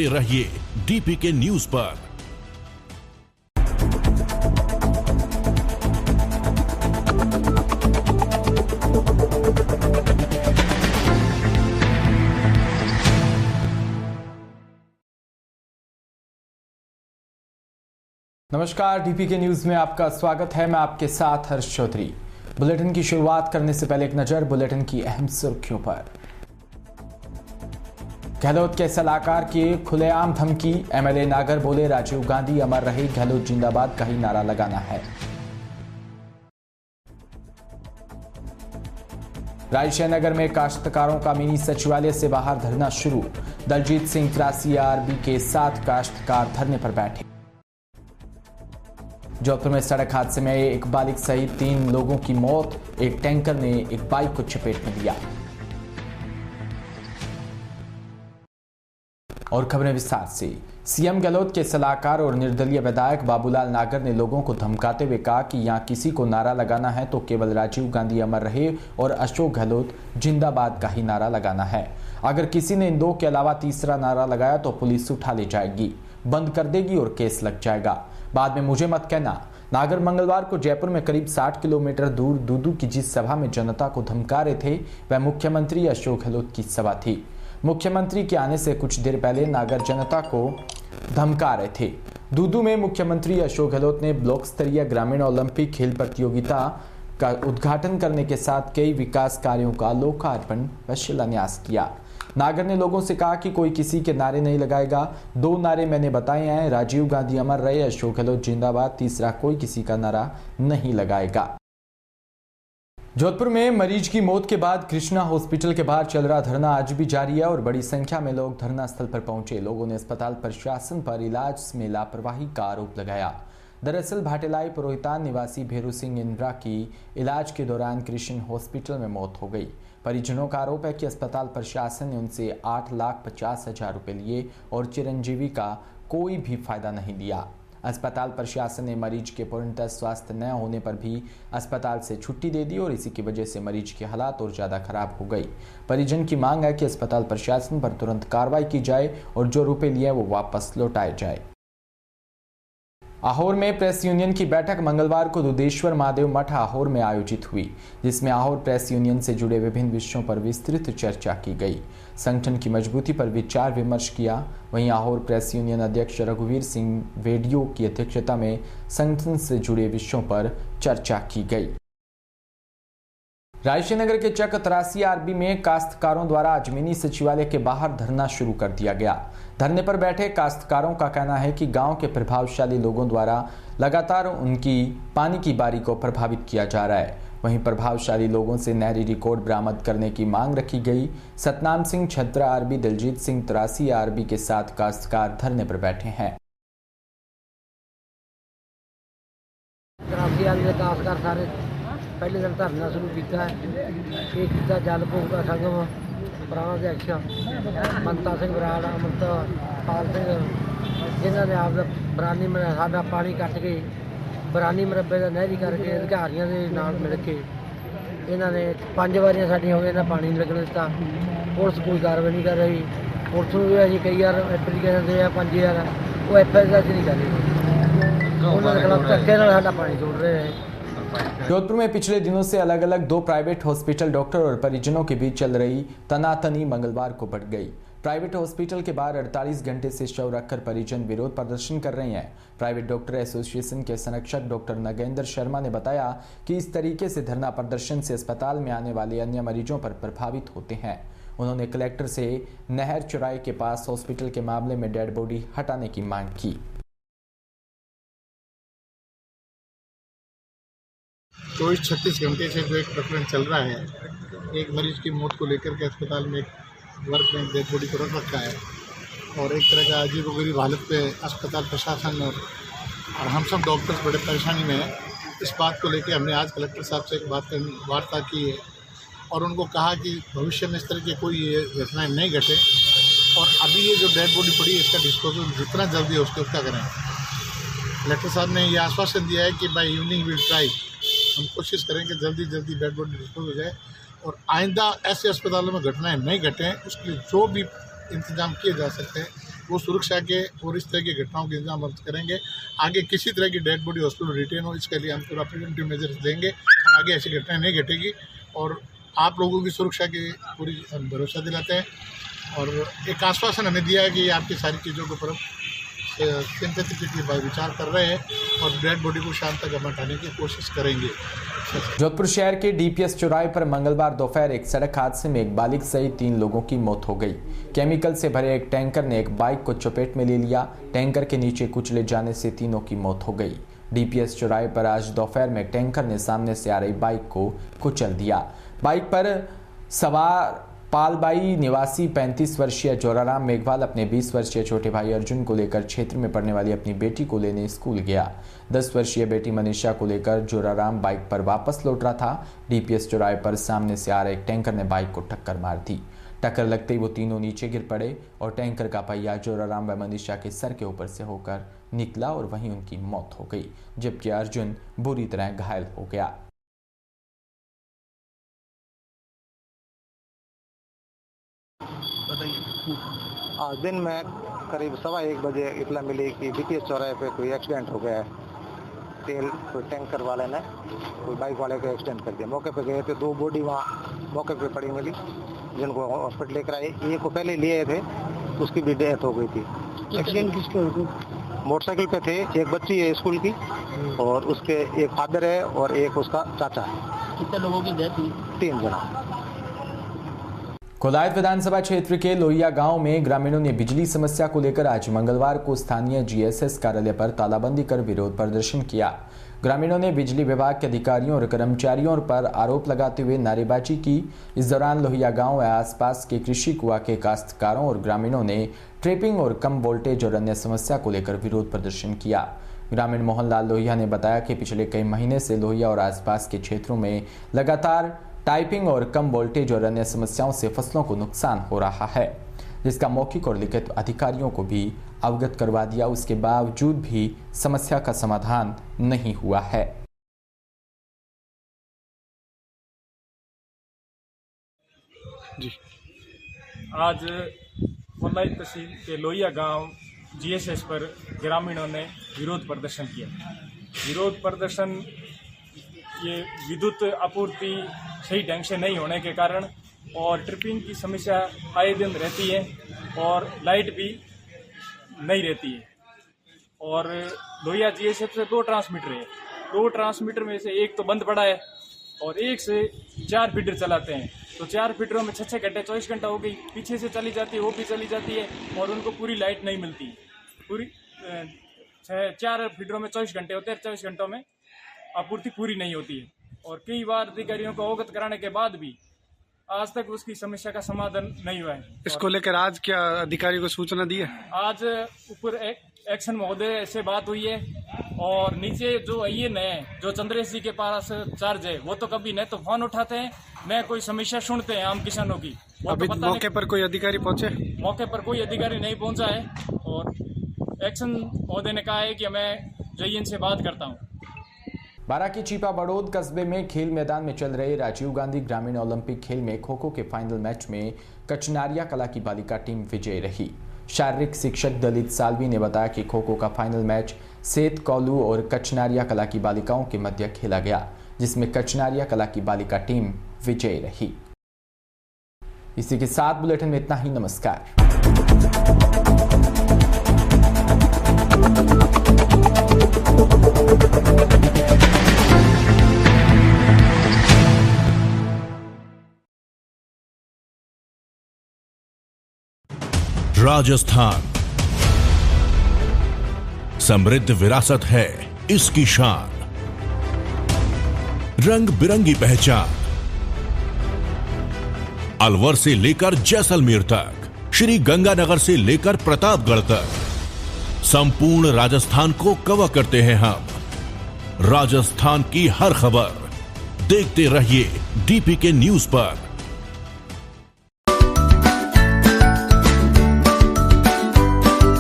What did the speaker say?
देखते रहिए DPK news पर। नमस्कार, डीपीके न्यूज में आपका स्वागत है। मैं आपके साथ हर्ष चौधरी। बुलेटिन की शुरुआत करने से पहले एक नजर बुलेटिन की अहम सुर्खियों पर। गहलोत के सलाहकार की खुलेआम धमकी, एमएलए नागर बोले राजीव गांधी अमर रहे, गहलोत जिंदाबाद का ही नारा लगाना है। रायशहनगर में काश्तकारों का मिनी सचिवालय से बाहर धरना शुरू, दलजीत सिंह त्रासी आरबी के साथ काश्तकार धरने पर बैठे। जोधपुर में सड़क हादसे में एक बालिग सहित 3 लोगों की मौत, एक टैंकर ने एक बाइक को चपेट में लिया। और खबरें विस्तार से। सीएम गहलोत के सलाहकार और निर्दलीय विधायक बाबूलाल नागर ने लोगों को धमकाते हुए कहा कि यहां किसी को नारा लगाना है तो केवल राजीव गांधी अमर रहे और अशोक गहलोत जिंदाबाद का ही नारा लगाना है। अगर किसी ने इन 2 के अलावा तीसरा नारा लगाया तो पुलिस उठा ले जाएगी, बंद कर देगी और केस लग जाएगा। बाद में मुझे मत कहना। नागर मंगलवार को जयपुर में करीब 60 किलोमीटर दूर दूदू की जिस सभा में जनता को धमका रहे थे वह मुख्यमंत्री अशोक गहलोत की सभा थी। मुख्यमंत्री के आने से कुछ देर पहले नागर जनता को धमका रहे थे। दूदू में मुख्यमंत्री अशोक गहलोत ने ब्लॉक स्तरीय ग्रामीण ओलंपिक खेल प्रतियोगिता का उद्घाटन करने के साथ कई विकास कार्यों का लोकार्पण व शिलान्यास किया। नागर ने लोगों से कहा कि कोई किसी के नारे नहीं लगाएगा। 2 नारे मैंने बताए हैं, राजीव गांधी अमर रहे, अशोक गहलोत जिंदाबाद। तीसरा कोई किसी का नारा नहीं लगाएगा। जोधपुर में मरीज की मौत के बाद कृष्णा हॉस्पिटल के बाहर चल रहा धरना आज भी जारी है और बड़ी संख्या में लोग धरना स्थल पर पहुंचे। लोगों ने अस्पताल प्रशासन पर इलाज में लापरवाही का आरोप लगाया। दरअसल भाटेलाई पुरोहितान निवासी भेरू सिंह इंद्रा की इलाज के दौरान कृष्ण हॉस्पिटल में मौत हो गई। परिजनों का आरोप है कि अस्पताल प्रशासन ने उनसे 8,50,000 रुपए लिए और चिरंजीवी का कोई भी फायदा नहीं दिया। अस्पताल प्रशासन ने मरीज के पूर्णतः स्वास्थ्य न होने पर भी अस्पताल से छुट्टी दे दी और इसी की वजह से मरीज के हालात और ज्यादा खराब हो गई। परिजन की मांग है कि अस्पताल प्रशासन पर तुरंत कार्रवाई की जाए और जो रुपए लिए वो वापस लौटाए जाए। आहोर में प्रेस यूनियन की बैठक मंगलवार को दुधेश्वर महादेव मठ आहोर में आयोजित हुई, जिसमें आहोर प्रेस यूनियन से जुड़े विभिन्न विषयों पर विस्तृत चर्चा की गई। संगठन की मजबूती पर विचार विमर्श किया। वहीं आहोर प्रेस यूनियन अध्यक्ष रघुवीर सिंह वेडियो की अध्यक्षता में संगठन से जुड़े विषयों पर चर्चा की गई। रायशहनगर के चक त्रासी आरबी में काश्तकारों द्वारा आज मिनी सचिवालय के बाहर धरना शुरू कर दिया गया। धरने पर बैठे काश्तकारों का कहना है कि गांव के प्रभावशाली लोगों द्वारा लगातार उनकी पानी की बारी को प्रभावित किया जा रहा है। वहीं प्रभावशाली लोगों से नहरी रिकॉर्ड बरामद करने की मांग रखी गई। सतनाम सिंह छत्रा आरबी, दलजीत सिंह त्रासी आरबी के साथ काश्तकार धरने पर बैठे हैं। पहले दिन धरना शुरू किया है। ये किया जलभोग का संगम पुराना अध्यक्ष मनता सिंह बराड़, अमृतपाल सिंह, जिन्होंने आप बरानी में साडा पानी कट के बरानी मरबे का नहरी करके अधिकारियों के नाल मिल के इन्होंने 5 वारियां साडियां हो गई, पानी नहीं लगने दिता। पुलिस कोई कार्रवाई नहीं कर रही। पुलिस को भी अभी कई बार एप्लीकेशन दे 5000 वो एफआईआर नहीं कर रही। उन्होंने खिलाफ धक्के नाल साडा पानी छोड़ रहे हैं। जोधपुर में पिछले दिनों से अलग अलग 2 प्राइवेट हॉस्पिटल डॉक्टर और परिजनों के बीच चल रही तनातनी मंगलवार को बढ़ गई। प्राइवेट हॉस्पिटल के बाहर 48 घंटे से शव रखकर परिजन विरोध प्रदर्शन कर रहे हैं। प्राइवेट डॉक्टर एसोसिएशन के संरक्षक डॉक्टर नगेंद्र शर्मा ने बताया कि इस तरीके से धरना प्रदर्शन से अस्पताल में आने वाले अन्य मरीजों पर प्रभावित होते हैं। उन्होंने कलेक्टर से नहर चौराहे के पास हॉस्पिटल के मामले में डेड बॉडी हटाने की मांग की। 24-36 घंटे से जो एक प्रकरण चल रहा है, एक मरीज की मौत को लेकर के अस्पताल में वर्क में डेड बॉडी को रख रखा है और एक तरह का अजीबोगरीब हालत पे अस्पताल प्रशासन और हम सब डॉक्टर्स बड़े परेशानी में हैं। इस बात को लेकर हमने आज कलेक्टर साहब से एक वार्ता की है और उनको कहा कि भविष्य में इस तरह की कोई घटनाएँ नहीं घटे और अभी ये जो डेड बॉडी पड़ी है इसका डिस्पोजल जितना जल्दी हो उसका करें। कलेक्टर साहब ने ये आश्वासन दिया है कि बाय इवनिंग विल ट्राई, हम कोशिश करें कि जल्दी डेड बॉडी डिस्पोज हो जाए और आइंदा ऐसे अस्पतालों में घटनाएं नहीं घटें, उसके लिए जो भी इंतजाम किए जा सकते हैं वो सुरक्षा के और इस तरह की घटनाओं के इंतजाम हम करेंगे। आगे किसी तरह की डेड बॉडी हॉस्पिटल रिटेन हो, इसके लिए हम पूरा प्रिवेंटिव मेजर्स लेंगे और आगे ऐसी घटनाएं नहीं घटेगी। और आप लोगों की सुरक्षा की पूरी हम भरोसा दिलाते हैं और एक आश्वासन हमें दिया है कि आपकी सारी चीज़ों के ऊपर सिंपैथेटिकली विचार कर रहे हैं और डेड बॉडी को शाम तक हम हटाने की कोशिश करेंगे। जोधपुर शहर के डीपीएस चौराहे पर मंगलवार दोपहर एक सड़क हादसे में एक बालिग सहित 3 लोगों की मौत हो गई। केमिकल से भरे एक टैंकर ने एक बाइक को चपेट में ले लिया। टैंकर के नीचे कुचले जाने से तीनों की मौत हो गई। डीपीएस चौराहे पर आज दोपहर में टैंकर ने सामने से आ रही बाइक को कुचल दिया। बाइक पर सवार पालबाई निवासी 35 वर्षीय जोराराम मेघवाल अपने 20 वर्षीय छोटे भाई अर्जुन को लेकर क्षेत्र में पढ़ने वाली अपनी बेटी को लेने स्कूल गया। 10 वर्षीय बेटी मनीषा को लेकर जोराराम बाइक पर वापस लौट रहा था। डीपीएस चौराहे पर सामने से आ रहे एक टैंकर ने बाइक को टक्कर मार दी। टक्कर लगते ही वो तीनों नीचे गिर पड़े और टैंकर का पहिया जोराराम व मनीषा के सर के ऊपर से होकर निकला और वहीं उनकी मौत हो गई, जबकि अर्जुन बुरी तरह घायल हो गया। आज दिन में करीब 1:15 बजे इतला मिली कि डीपीएस चौराहे पे कोई एक्सीडेंट हो गया है। तेल कोई टैंकर वाले ने कोई बाइक वाले को एक्सीडेंट कर दिया। मौके पे गए थे, 2 बॉडी वहाँ मौके पे पड़ी मिली, जिनको हॉस्पिटल लेकर आए। एक को पहले लिए थे, उसकी भी डेथ हो गई थी। एक्सीडेंट किसके हुआ? मोटरसाइकिल पे थे, एक बच्ची है स्कूल की और उसके एक फादर है और एक उसका चाचा है। कितने लोगों की डेथ हुई? 3 जना। कोलायत विधानसभा क्षेत्र के लोहिया गांव में ग्रामीणों ने बिजली समस्या को लेकर आज मंगलवार को स्थानीय जीएसएस कार्यालय पर तालाबंदी कर विरोध प्रदर्शन किया। ग्रामीणों ने बिजली विभाग के अधिकारियों और कर्मचारियों पर आरोप लगाते हुए नारेबाजी की। इस दौरान लोहिया गांव व आसपास के कृषि कुआ के काश्तकारों और ग्रामीणों ने ट्रिपिंग और कम वोल्टेज और अन्य समस्या को लेकर विरोध प्रदर्शन किया। ग्रामीण मोहनलाल लोहिया ने बताया कि पिछले कई महीने से लोहिया और आसपास के क्षेत्रों में लगातार टाइपिंग और कम वोल्टेज और अन्य समस्याओं से फसलों को नुकसान हो रहा है, जिसका मौखिक और लिखित अधिकारियों को भी अवगत करवा दिया। उसके बावजूद भी समस्या का समाधान नहीं हुआ है। जी आज कोलायत तहसील के लोहिया गांव जीएसएस पर ग्रामीणों ने विरोध प्रदर्शन किया। विरोध प्रदर्शन ये विद्युत आपूर्ति सही ढंग से नहीं होने के कारण और ट्रिपिंग की समस्या आए दिन रहती है और लाइट भी नहीं रहती है। और लोहिया जीएसएस से 2 ट्रांसमीटर है। 2 ट्रांसमीटर में से एक तो बंद पड़ा है और एक से 4 फीडर चलाते हैं, तो 4 फीडरों में 6 घंटे 24 घंटा हो गई, पीछे से चली जाती है, वो भी चली जाती है और उनको पूरी लाइट नहीं मिलती। पूरी 4 फीडरों में 24 घंटे होते हैं, 24 घंटों में आपूर्ति पूरी नहीं होती है। और कई बार अधिकारियों को अवगत कराने के बाद भी आज तक उसकी समस्या का समाधान नहीं हुआ है। इसको लेकर आज क्या अधिकारी को सूचना दी है? आज ऊपर एक्शन महोदय से बात हुई है और नीचे जो IN है, जो चंद्रेश जी के पास चार्ज है, वो तो कभी न तो फोन उठाते हैं न कोई समस्या सुनते हैं आम किसानों की। अभी तो मौके पर कोई अधिकारी पहुंचे? मौके पर कोई अधिकारी नहीं पहुंचा है और एक्शन महोदय ने कहा है कि मैं JN से बात करता हूँ। बारा की चीपा बड़ौद कस्बे में खेल मैदान में चल रहे राजीव गांधी ग्रामीण ओलंपिक खेल में खो-खो के फाइनल मैच में कचनारिया कला की बालिका टीम विजयी रही। शारीरिक शिक्षक दलित सालवी ने बताया कि खो-खो का फाइनल मैच सेत कौलू और कचनारिया कला की बालिकाओं के मध्य खेला गया, जिसमें कचनारिया कला की बालिका टीम विजयी रही। इसी के साथ बुलेटिन में इतना ही। नमस्कार। राजस्थान समृद्ध विरासत है इसकी शान, रंग बिरंगी पहचान। अलवर से लेकर जैसलमेर तक, श्री गंगानगर से लेकर प्रतापगढ़ तक, संपूर्ण राजस्थान को कवर करते हैं हम। राजस्थान की हर खबर देखते रहिए DPK न्यूज पर।